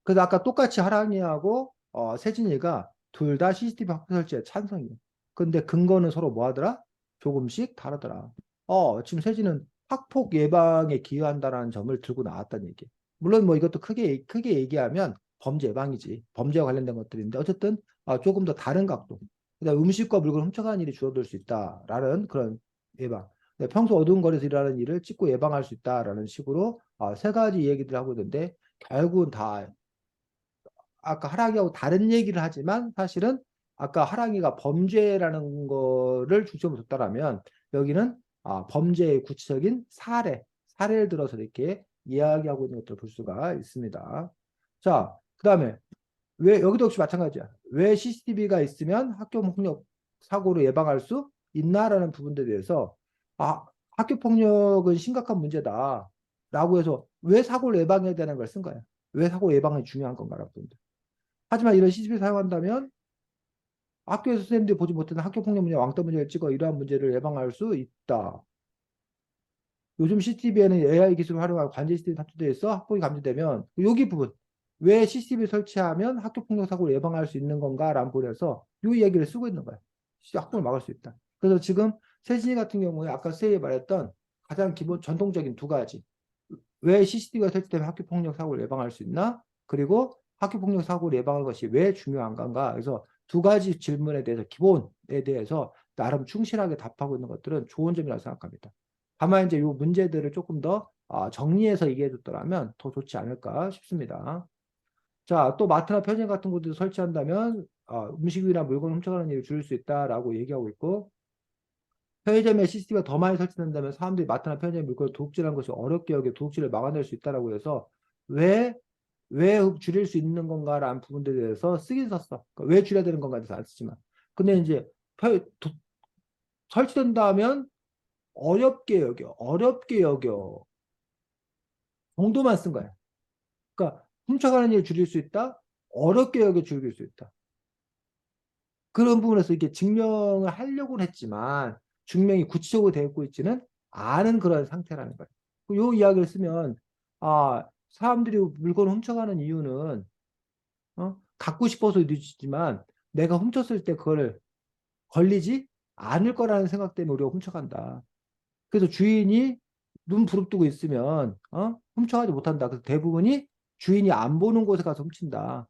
그래서 아까 똑같이 하랑이하고 세진이가 둘 다 CCTV 확대 설치에 찬성이에요. 근데 근거는 서로 뭐 하더라? 조금씩 다르더라. 지금 세진은 학폭 예방에 기여한다는 점을 들고 나왔다는 얘기. 물론 뭐 이것도 크게 얘기하면 범죄 예방이지. 범죄와 관련된 것들인데 어쨌든 조금 더 다른 각도. 그다음 음식과 물건을 훔쳐가는 일이 줄어들 수 있다라는 그런 예방. 평소 어두운 거리에서 일하는 일을 찍고 예방할 수 있다라는 식으로 세 가지 얘기들을 하고 있는데 결국은 다 아까 하랑이하고 다른 얘기를 하지만 사실은 아까 하랑이가 범죄라는 거를 중점을 뒀다라면 여기는 범죄의 구체적인 사례를 들어서 이렇게 이야기하고 있는 것들을 볼 수가 있습니다. 자, 그 다음에 왜 여기도 역시 마찬가지야. 왜 CCTV가 있으면 학교 폭력 사고를 예방할 수 있나라는 부분에 대해서 학교 폭력은 심각한 문제다. 라고 해서 왜 사고를 예방해야 되는 걸 쓴 거야. 왜 사고 예방이 중요한 건가라는 부분들. 하지만 이런 CCTV를 사용한다면 학교에서 선생님들이 보지 못하는 학교폭력 문제, 왕따 문제를 찍어 이러한 문제를 예방할 수 있다. 요즘 CCTV에는 AI 기술을 활용한 관제 시스템이 탑재되어 있어 학폭이 감지되면 여기 부분 왜 CCTV 설치하면 학교폭력 사고를 예방할 수 있는 건가라는 부분에서 이 얘기를 쓰고 있는 거야. 학폭을 막을 수 있다. 그래서 지금 세진이 같은 경우에 아까 세이 말했던 가장 기본 전통적인 두 가지 왜 CCTV가 설치되면 학교폭력 사고를 예방할 수 있나? 그리고 학교폭력 사고를 예방하는 것이 왜 중요한 건가? 그래서 두 가지 질문에 대해서 기본에 대해서 나름 충실하게 답하고 있는 것들은 좋은 점이라고 생각합니다. 다만 이제 이 문제들을 조금 더 정리해서 얘기해 줬더라면 더 좋지 않을까 싶습니다. 자, 또 마트나 편의점 같은 곳에서 설치한다면 음식이나 물건 훔쳐가는 일을 줄일 수 있다라고 얘기하고 있고 편의점에 CCTV가 더 많이 설치된다면 사람들이 마트나 편의점 물건을 도둑질하는 것이 어렵게 여겨 도둑질을 막아낼 수 있다라고 해서 왜 줄일 수 있는 건가라는 부분들에 대해서 쓰긴 썼어. 그러니까 왜 줄여야 되는 건가에 대해서 안 쓰지만. 근데 이제 설치된다면 어렵게 여겨 정도만 쓴 거야. 그러니까 훔쳐가는 일 줄일 수 있다. 어렵게 여겨 줄일 수 있다. 그런 부분에서 이렇게 증명을 하려고는 했지만 증명이 구체적으로 되고 있지는 않은 그런 상태라는 거예요. 요 이야기를 쓰면 사람들이 물건을 훔쳐가는 이유는 갖고 싶어서 늦지만 내가 훔쳤을 때 그걸 걸리지 않을 거라는 생각 때문에 우리가 훔쳐간다. 그래서 주인이 눈 부릅뜨고 있으면 훔쳐가지 못한다. 그래서 대부분이 주인이 안 보는 곳에 가서 훔친다.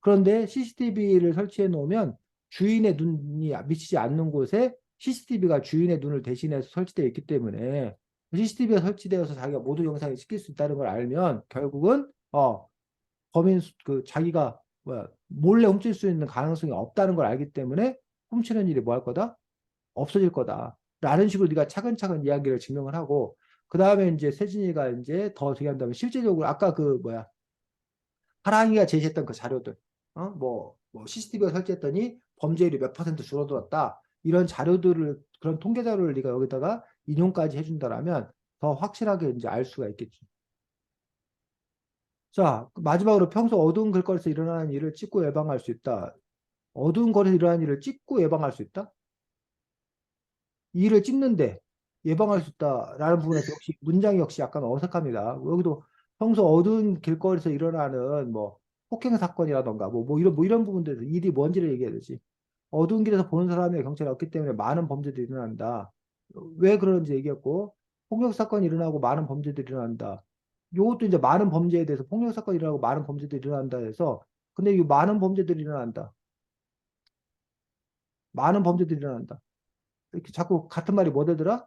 그런데 CCTV를 설치해 놓으면 주인의 눈이 미치지 않는 곳에 CCTV가 주인의 눈을 대신해서 설치되어 있기 때문에 CCTV가 설치되어서 자기가 모든 영상을 찍힐 수 있다는 걸 알면 결국은 범인 그 자기가 몰래 훔칠 수 있는 가능성이 없다는 걸 알기 때문에 훔치는 일이 뭐 할 거다? 없어질 거다. 라는 식으로 네가 차근차근 이야기를 증명을 하고 그 다음에 이제 세진이가 이제 더 얘기한다면 실제적으로 아까 하랑이가 제시했던 그 자료들 뭐 CCTV가 설치했더니 범죄율이 몇 % 줄어들었다. 이런 자료들을 그런 통계 자료를 네가 여기다가 인용까지 해준다라면 더 확실하게 이제 알 수가 있겠지. 자, 마지막으로 평소 어두운 길거리에서 일어나는 일을 찍고 예방할 수 있다. 어두운 거리에서 일어나는 일을 찍고 예방할 수 있다? 이 일을 찍는데 예방할 수 있다라는 부분에서 역시 문장이 역시 약간 어색합니다. 여기도 평소 어두운 길거리에서 일어나는 뭐 폭행 사건이라던가 이런 부분들에서 일이 뭔지를 얘기해야 되지. 어두운 길에서 보는 사람이 경찰이 없기 때문에 많은 범죄들이 일어난다. 왜 그러는지 얘기했고 폭력 사건이 일어나고 많은 범죄들이 일어난다. 이것도 이제 많은 범죄에 대해서 폭력 사건이 일어나고 많은 범죄들이 일어난다 해서 근데 이 많은 범죄들이 일어난다. 많은 범죄들이 일어난다. 이렇게 자꾸 같은 말이 뭐 되더라?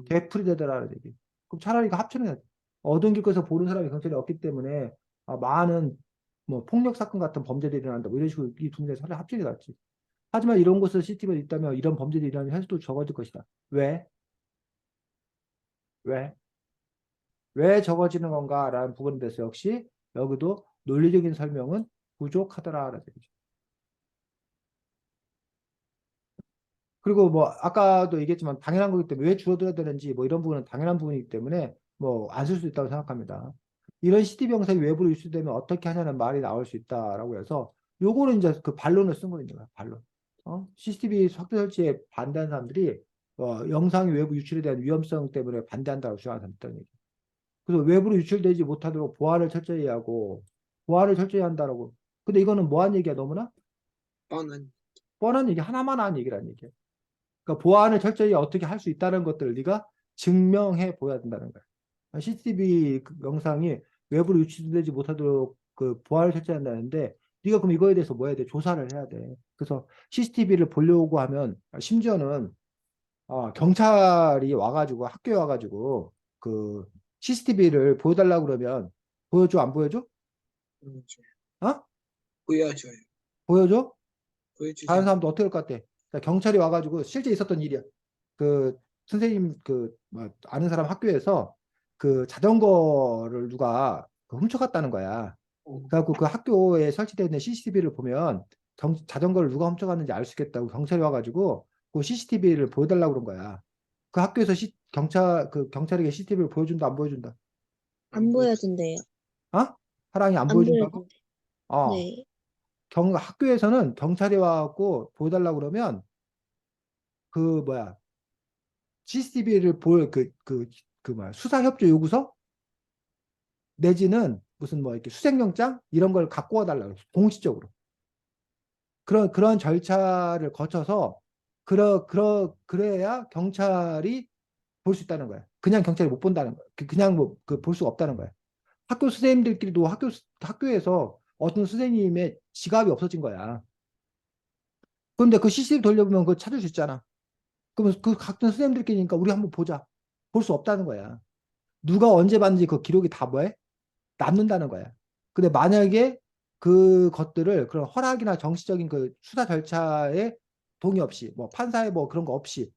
되풀이 되더라는 얘기. 그럼 차라리 이거 합쳐는 해야지. 어두운 길거리에서 보는 사람이 경찰이 없기 때문에 많은 뭐 폭력 사건 같은 범죄들이 일어난다. 뭐 이런 식으로 이 두 문제 차라리 합치는 게 낫지. 하지만 이런 곳에 CCTV가 있다면 이런 범죄들이 일어나는 횟수도 적어질 것이다. 왜? 왜? 왜 적어지는 건가라는 부분에 대해서 역시 여기도 논리적인 설명은 부족하더라라는 얘기죠. 그리고 뭐 아까도 얘기했지만 당연한 거기 때문에 왜 줄어들어야 되는지 뭐 이런 부분은 당연한 부분이기 때문에 뭐 안 쓸 수 있다고 생각합니다. 이런 CCTV 영상이 외부로 유출되면 어떻게 하냐는 말이 나올 수 있다라고 해서 요거는 이제 그 반론을 쓴 거입니다. 반론. CCTV 확대 설치에 반대하는 사람들이 영상이 외부 유출에 대한 위험성 때문에 반대한다고 주장하는 사람들 있다는 얘기. 그래서 외부로 유출되지 못하도록 보안을 철저히 하고 보안을 철저히 한다라고. 근데 이거는 뭐한 얘기야 너무나? 뻔한 얘기 하나만 한 얘기라는 얘기야. 그러니까 보안을 철저히 어떻게 할 수 있다는 것들을 네가 증명해 보여야 된다는 거야. CCTV 영상이 외부로 유출되지 못하도록 그 보안을 철저히 한다는데 네가 그럼 이거에 대해서 뭐 해야 돼? 조사를 해야 돼. 그래서 CCTV를 보려고 하면 심지어는 경찰이 와가지고 학교에 와가지고 그 CCTV를 보여달라고 그러면 보여줘 안 보여줘? 어? 보여줘요. 보여줘? 다른 보여주세요. 사람도 어떻게 할 것 같아? 자, 경찰이 와가지고 실제 있었던 일이야. 그 선생님 뭐 아는 사람 학교에서 그 자전거를 누가 훔쳐갔다는 거야. 그래갖고 그 학교에 설치되어 있는 CCTV를 보면 자전거를 누가 훔쳐갔는지 알 수 있겠다고 경찰이 와가지고 그 CCTV를 보여달라고 그런 거야. 그 학교에서 경찰에게 CCTV를 보여준다 안 보여준다? 안 보여준대요. 사랑이 안 안 보여준다고? 보여준대. 어. 네. 학교에서는 경찰이 와갖고 보여달라고 그러면 그 뭐야 CCTV를 수사협조 요구서 내지는 무슨 뭐 이렇게 수색영장 이런 걸 갖고 와달라고 공식적으로 그런 절차를 거쳐서 그래야 경찰이 볼 수 있다는 거야. 그냥 경찰이 못 본다는 거야. 그냥 뭐 볼 수가 없다는 거야. 학교 선생님들끼리도 학교에서 어떤 선생님의 지갑이 없어진 거야. 그런데 그 CCTV 돌려보면 그거 찾을 수 있잖아. 그러면 그 각종 선생님들끼리니까 우리 한번 보자. 볼 수 없다는 거야. 누가 언제 봤는지 그 기록이 다 뭐해? 남는다는 거야. 근데 만약에 그것들을 그런 허락이나 정식적인 그 수사 절차에 동의 없이 뭐 판사의 뭐 그런 거 없이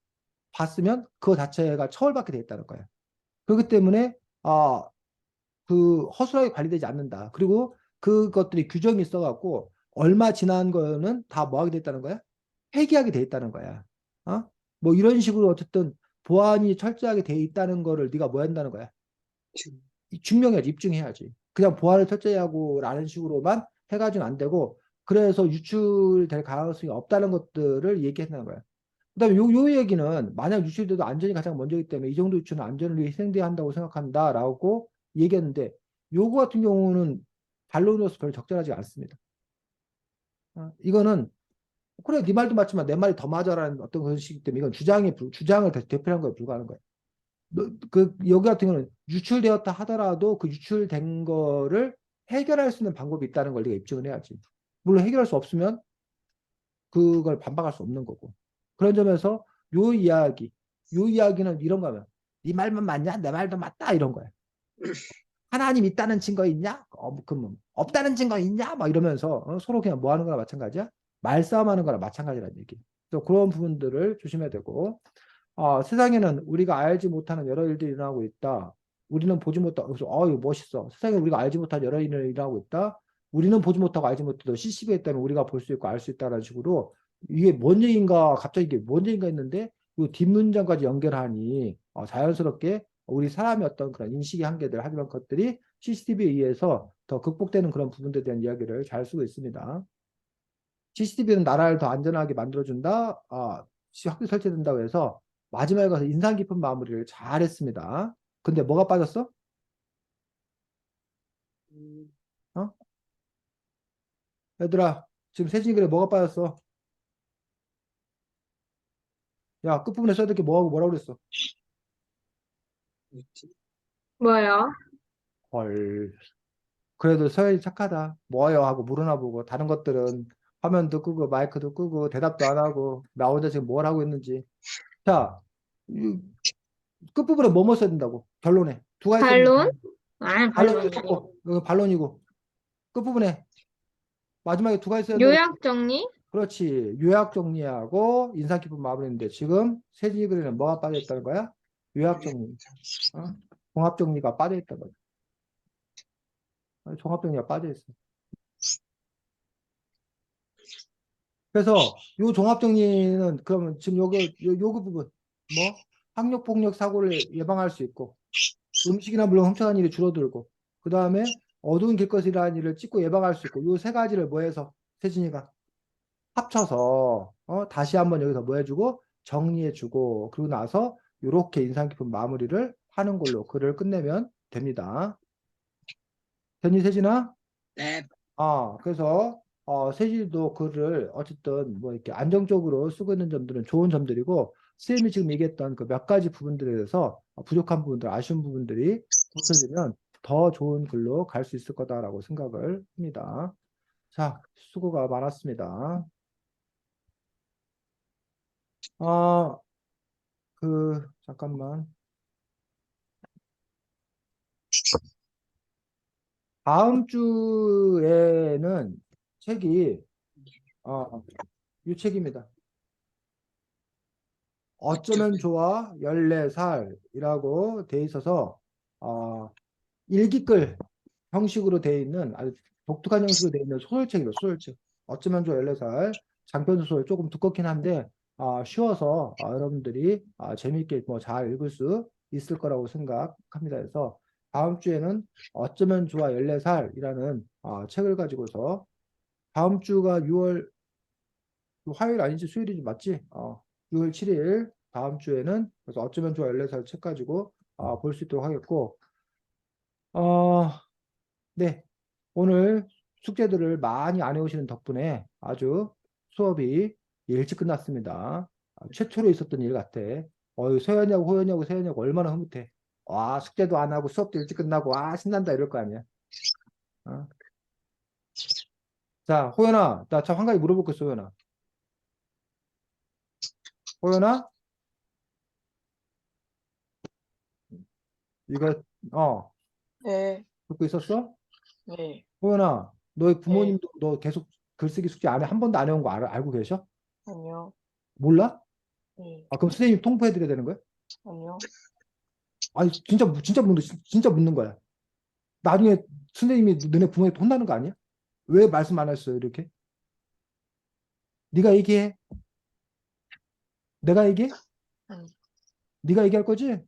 봤으면 그거 자체가 처벌받게 돼 있다는 거야. 그렇기 때문에 그 허술하게 관리되지 않는다. 그리고 그것들이 규정이 있어갖고 얼마 지난 거는 다 뭐하게 돼 있다는 거야? 폐기하게 돼 있다는 거야. 뭐 이런 식으로 어쨌든 보안이 철저하게 돼 있다는 거를 네가 뭐 한다는 거야? 증명해야지, 입증해야지. 그냥 보안을 철저히 하고 라는 식으로만 해가지고는 안 되고 그래서 유출될 가능성이 없다는 것들을 얘기한다는 거예요. 그다음에 요 얘기는 만약 유출돼도 안전이 가장 먼저이기 때문에 이 정도 유출은 안전을 위해 희생돼야 한다고 생각한다라고 얘기했는데 요거 같은 경우는 반론으로서 별로 적절하지 않습니다. 이거는 그래 네 말도 맞지만 내 말이 더 맞아라는 어떤 것이기 때문에 이건 주장을 대표하는 거에 불과한 거예요. 여기 같은 경우는 유출되었다 하더라도 그 유출된 거를 해결할 수 있는 방법이 있다는 걸 네가 입증을 해야지. 물론 해결할 수 없으면 그걸 반박할 수 없는 거고. 그런 점에서 요 이야기는 이런 거면 네 말만 맞냐? 내 말도 맞다 이런 거야. 하나님 있다는 증거 있냐? 그럼 없다는 증거 있냐? 막 이러면서 서로 그냥 뭐 하는 거나 마찬가지야. 말싸움하는 거나 마찬가지라는 얘기. 그래서 그런 부분들을 조심해야 되고 세상에는 우리가 알지 못하는 여러 일들이 일어나고 있다. 우리는 보지 못하고 그래서 이거 멋있어. 세상에 우리가 알지 못한 여러 일이 일어나고 있다. 우리는 보지 못하고 알지 못해도 CCTV에 있다면 우리가 볼 수 있고 알 수 있다라는 식으로 이게 뭔 얘기인가 갑자기 이게 뭔 얘기인가 했는데 이 뒷문장까지 연결하니 자연스럽게 우리 사람의 어떤 그런 인식의 한계들 하지만 그것들이 CCTV에 의해서 더 극복되는 그런 부분들에 대한 이야기를 잘 쓰고 있습니다. CCTV는 나라를 더 안전하게 만들어준다. 학교 설치된다고 해서 마지막에 가서 인상 깊은 마무리를 잘 했습니다. 근데 뭐가 빠졌어? 어? 얘들아, 지금 세진이 글에 뭐가 빠졌어? 야, 끝부분에 써야 될 게 뭐라고 그랬어? 뭐요? 헐. 그래도 서연이 착하다. 뭐요? 하고 물으나 보고 다른 것들은 화면도 끄고 마이크도 끄고 대답도 안 하고 나 혼자 지금 뭘 하고 있는지. 자, 이 끝부분에 뭐뭐 써야 된다고? 결론에. 두 가지 써야 된다. 반론? 아, 반론이 반론. 고 이거 반론이고 끝부분에 마지막에 두 가지 써야 된다고. 요약 정리? 그렇지. 요약 정리하고 인상 깊은 마무리인데 지금 세진이 글에는 뭐가 빠져 있다는 거야? 요약 정리. 종합 정리가 빠져 있다는 거야. 종합 정리가 빠져 있어. 그래서 요 종합 정리는 그러면 지금 요거 부분 뭐 학력 폭력 사고를 예방할 수 있고 음식이나 물론 훔쳐가는 일이 줄어들고 그 다음에 어두운 길거리라는 일을 찍고 예방할 수 있고 요 세 가지를 뭐 해서 세진이가 합쳐서 다시 한번 여기서 뭐 해주고 정리해주고 그리고 나서 이렇게 인상 깊은 마무리를 하는 걸로 글을 끝내면 됩니다. 됐니 세진아? 네. 그래서 세진이도 글을 어쨌든 뭐 이렇게 안정적으로 쓰고 있는 점들은 좋은 점들이고 쌤이 지금 얘기했던 그 몇 가지 부분들에 대해서 부족한 부분들, 아쉬운 부분들이 고쳐지면 더 좋은 글로 갈 수 있을 거다라고 생각을 합니다. 자, 수고가 많았습니다. 잠깐만. 다음 주에는 책이, 이 책입니다. 어쩌면 좋아 14살이라고 돼 있어서, 일기글 형식으로 돼 있는 아주 독특한 형식으로 돼 있는 소설책이에요. 소설책. 어쩌면 좋아 14살. 장편 소설 조금 두껍긴 한데, 쉬워서 여러분들이 재미있게 뭐 잘 읽을 수 있을 거라고 생각합니다. 그래서 다음 주에는 어쩌면 좋아 14살이라는 책을 가지고서 다음 주가 6월 화요일 아니지 수요일이지 맞지? 6월 7일 다음 주에는 그래서 어쩌면 좋아 14살 책 가지고 볼 수 있도록 하겠고 네 오늘 숙제들을 많이 안 해오시는 덕분에 아주 수업이 일찍 끝났습니다. 최초로 있었던 일 같아. 서연이하고 호연이하고 세연이하고 얼마나 흐뭇해. 와 숙제도 안 하고 수업도 일찍 끝나고 신난다 이럴 거 아니야. 어? 자 호연아 나 참 한 가지 물어볼 거 있어 호연아. 호연아 이거 네, 듣고 있었어? 네, 호연아 너희 네, 부모님도 너 계속 글쓰기 숙제 안 해? 한 번도 안 해온 거 알고 계셔? 아니요, 몰라? 네, 그럼 선생님 통보해 드려야 되는 거야? 아니요, 아니 진짜 묻는 거야. 나중에 선생님이 너네 부모한테 혼나는 거 아니야? 왜 말씀 안 했어요 이렇게? 네가 얘기해. 내가 얘기해? 아니, 네가 얘기할 거지? 네.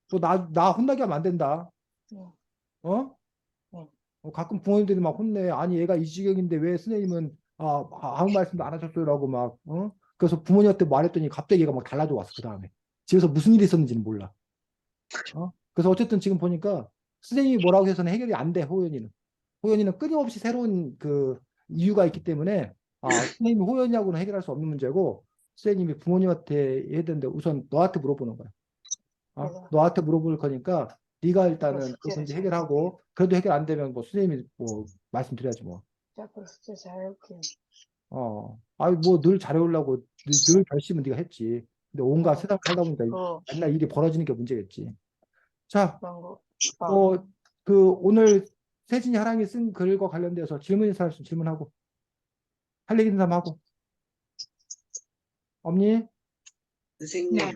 너 나 혼나게 하면 안 된다. 네, 어? 네. 가끔 부모님들이 막 혼내. 아니 얘가 이 지경인데 왜 선생님은 아무 말씀도 안 하셨어요라고 막, 그래서 부모님한테 말했더니 갑자기 얘가 막 달라져 왔어, 그 다음에. 집에서 무슨 일이 있었는지는 몰라. 그래서 어쨌든 지금 보니까 선생님이 뭐라고 해서는 해결이 안 돼, 호연이는. 호연이는 끊임없이 새로운 그 이유가 있기 때문에, 선생님이 호연이하고는 해결할 수 없는 문제고, 선생님이 부모님한테 해야 되는데 우선 너한테 물어보는 거야. 내가 너한테 물어볼 거니까 네가 앞으로 일단은 그 숙제를 문제 잘 해결하고, 그래도 해결 안 되면 뭐 선생님이 뭐 말씀드려야지 뭐. 앞으로 숙제 잘할게. 뭐 늘 잘해오려고 늘 결심은 네가 했지. 근데 온갖 세상 살다 보니까 그거 맨날 일이 벌어지는 게 문제겠지. 자, 그런 거. 오늘 세진이 하랑이 쓴 글과 관련돼서 질문 있는 사람 있으면 질문하고, 할 얘기 있는 사람 하고. 없니? 선생님,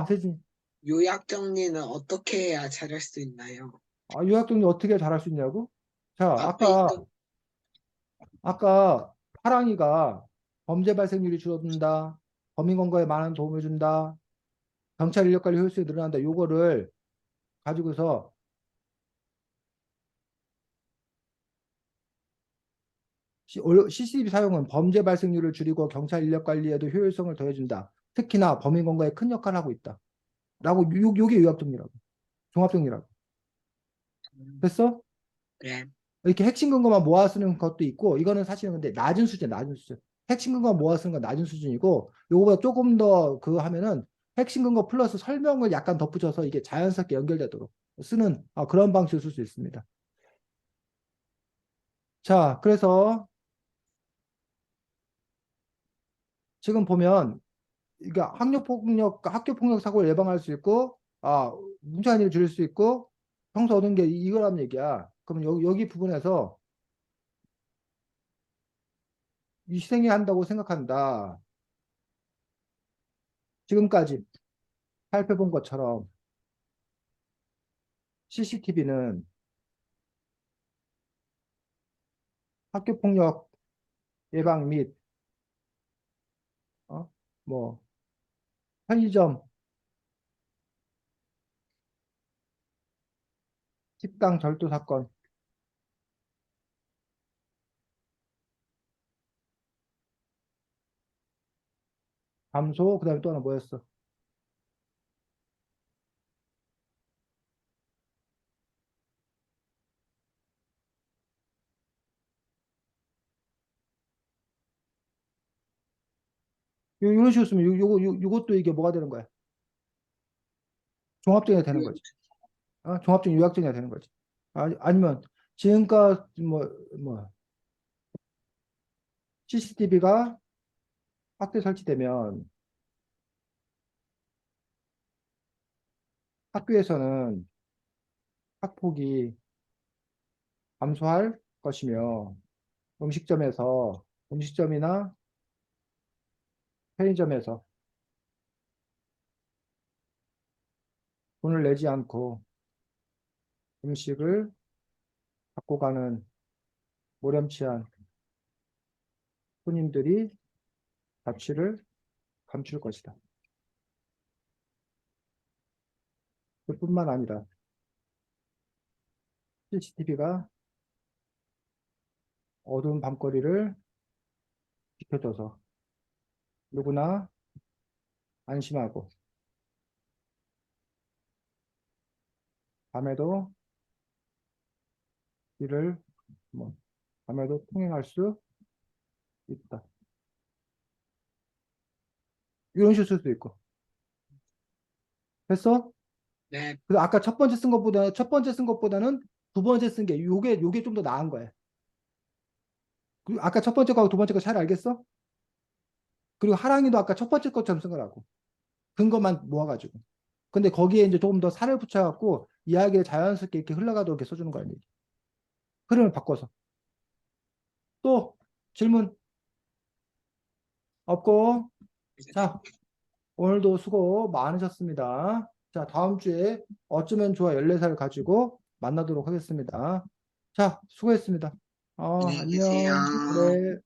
세진이. 요약 정리는 어떻게 해야 잘할 수 있나요? 유학 정리 어떻게 잘할 수 있냐고? 자, 앞에 있던 아까 하랑이가 범죄 발생률이 줄어든다, 범인 검거에 많은 도움을 준다, 경찰 인력 관리 효율성이 늘어난다. 요거를 가지고서 CCTV 사용은 범죄 발생률을 줄이고 경찰 인력 관리에도 효율성을 더해준다. 특히나 범인 검거에 큰 역할을 하고 있다. 라고 요게 요약정리라고. 종합정리라고. 됐어? 네, 이렇게 핵심 근거만 모아 쓰는 것도 있고, 이거는 사실은 근데 낮은 수준, 낮은 수준. 핵심 근거 모아 쓰는 건 낮은 수준이고, 요거보다 조금 더 그거 하면은 핵심 근거 플러스 설명을 약간 덧붙여서 이게 자연스럽게 연결되도록 쓰는 그런 방식을 쓸 수 있습니다. 자, 그래서 지금 보면 이게 학교 폭력 사고를 예방할 수 있고, 뭉쳐한 일을 줄일 수 있고, 평소 얻은 게 이거라는 얘기야. 그러면 여기 부분에서 희생해야 한다고 생각한다. 지금까지 살펴본 것처럼 CCTV는 학교 폭력 예방 및 뭐 편의점, 식당 절도 사건, 감소, 그다음에 또 하나 뭐였어? 이런 식으로 쓰면 요것도 이게 뭐가 되는 거야? 종합정리가 되는 거지. 종합적인 요약정리가 되는 거지. 아니면 지금까지 뭐 CCTV가 학교에 설치되면 학교에서는 학폭이 감소할 것이며, 음식점이나 편의점에서 돈을 내지 않고 음식을 갖고 가는 모렴치한 손님들이 가치를 감출 것이다. 그뿐만 아니라 CCTV가 어두운 밤거리를 지켜줘서 누구나 안심하고 밤에도 길을 밤에도 통행할 수 있다. 이런 식으로 쓸 수도 있고. 됐어? 네, 그래서 아까 첫 번째 쓴 것보다는 두 번째 쓴 게 요게 좀 더 나은 거야. 그리고 아까 첫 번째 거하고 두 번째 거 잘 알겠어? 그리고 하랑이도 아까 첫 번째 것처럼 쓴 거라고. 근거만 모아가지고. 근데 거기에 이제 조금 더 살을 붙여갖고 이야기를 자연스럽게 이렇게 흘러가도록 이렇게 써주는 거야. 흐름을 바꿔서. 또 질문 없고, 자, 오늘도 수고 많으셨습니다. 자, 다음 주에 어쩌면 좋아 14살 가지고 만나도록 하겠습니다. 자, 수고했습니다. 안녕히 계세요. 안녕. 그래.